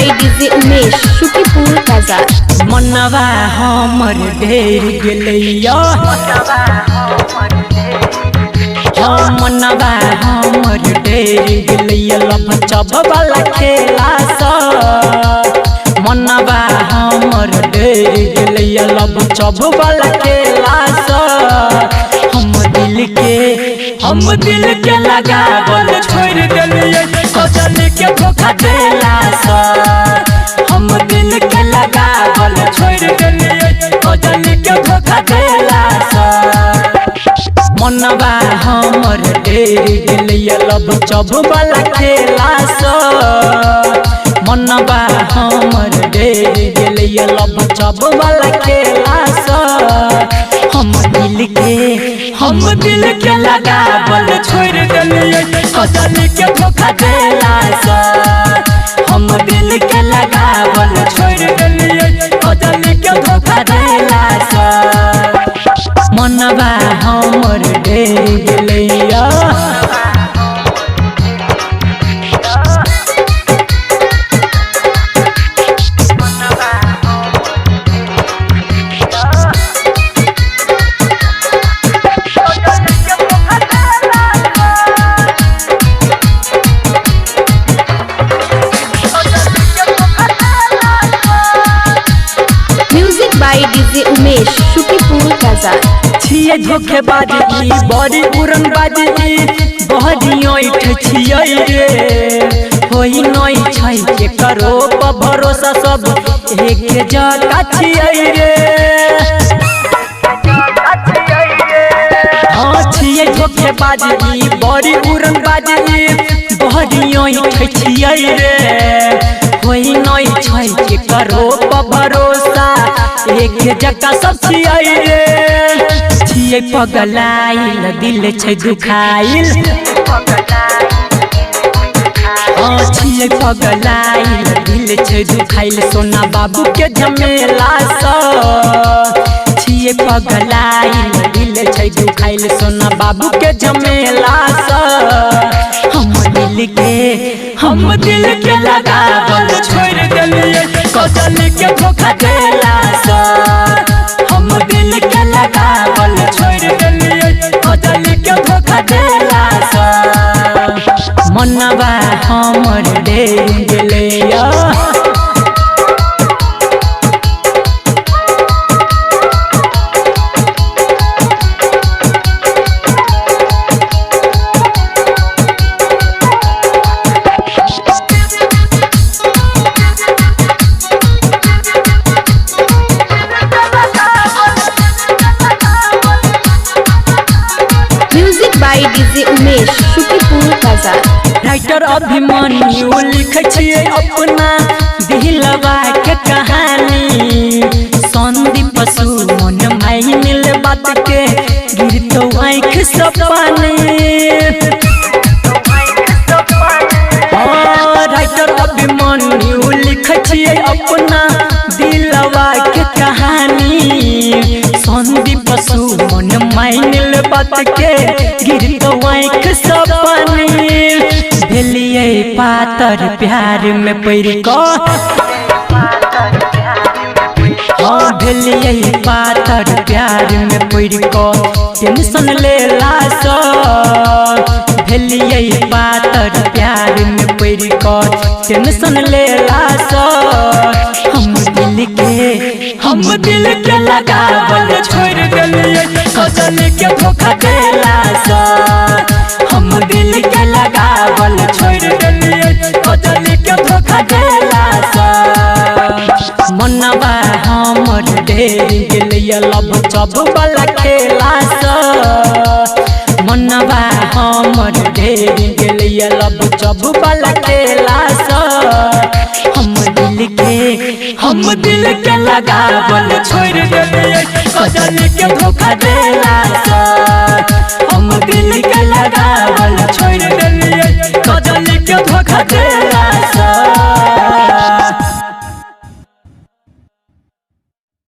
by DJ Umesh, Shukipur Bazaar. मनवा हमर ढेर गेलैया मनवा हमर ढेर गेलैया लभ चब वाला खेला सा मनवा हमर ढेर गेलैया लभ चब वाला खेला सा हम दिल के लगावल छोड़ देलिए सोचल के धोखा देला सा हम दिल के लगावल छोड़ देलिए सोचल के धोखा देला सा मनवा हमर ढेर गेलैया लब चब वाला खेला सा मनवा हमर ढेर गेलैया लब चब वाला खेला सा हम दिल के लगावल छोड़ देलिए सोचल के धोखा देला सा हम दिल के लगावल छोड़ देलिए सोचल के धोखा देला सा मनवा हमर ढेर गेलैया By DJ Umesh, Shukipur Bazaar. छिए धोखेबाजी बड़ी उड़नबाजी बहरी ओठ छियै रे होई नई छै के करो पर भरोसा सब एक जगह छियै रे हाँ छिए धोखेबाजी बड़ी उड़नबाजी बहरी ओठ छियै रे होई नई छै के करो पर भरोसा एक जगह सब छियै रे छियै पगलाइल दिल छै दुखाइल हाँ छियै पगलाइल दिल छै दुखाइल सोना बाबू के झमेला सा छियै पगलाइल दिल छै दुखाइल सोना बाबू के झमेला सा हम दिल के लगावल छोड़ देलिए सोचल के धोखा देला सा हम दिल के लगावल छोड़ देलिए सोचल के धोखा देला सा मनवा हमर ढेर गेलैया By DJ Umesh, Shukipur Bazaar. Writer Abhimanyu लिखे छिए अपना दिलवा के कहानी संदीप सुमन माइनिल बात के गिरतो आँख से पानी राइटर अभिमन्यु लिखे छिए अपना दिलवा के कहानी संदीप सुमन माइनिल बात के गिरतो आँख से पानी भेलिए पातर प्यार में पड़ को हाँ भेलिए पातर प्यार में पड़ को टेंशन लेला सा भेलिए पातर प्यार में पड़ को टेंशन लेला सा हम दिल के लगावल छोड़ देलिए सोचल के धोखा देला सा हम दिल के लगावल छोड़ देलिए सोचल के धोखा देला सा मनवा हमर ढेर गेलैया लब चब वाला खेला सा मनवा हमर ढेर गेलैया लब चब वाला खेला सा हम दिल के लगावल छोड़ देलिए सोचल के धोखा देला सा हम दिल के लगावल छोड़ देलिए सोचल के धोखा देला सा।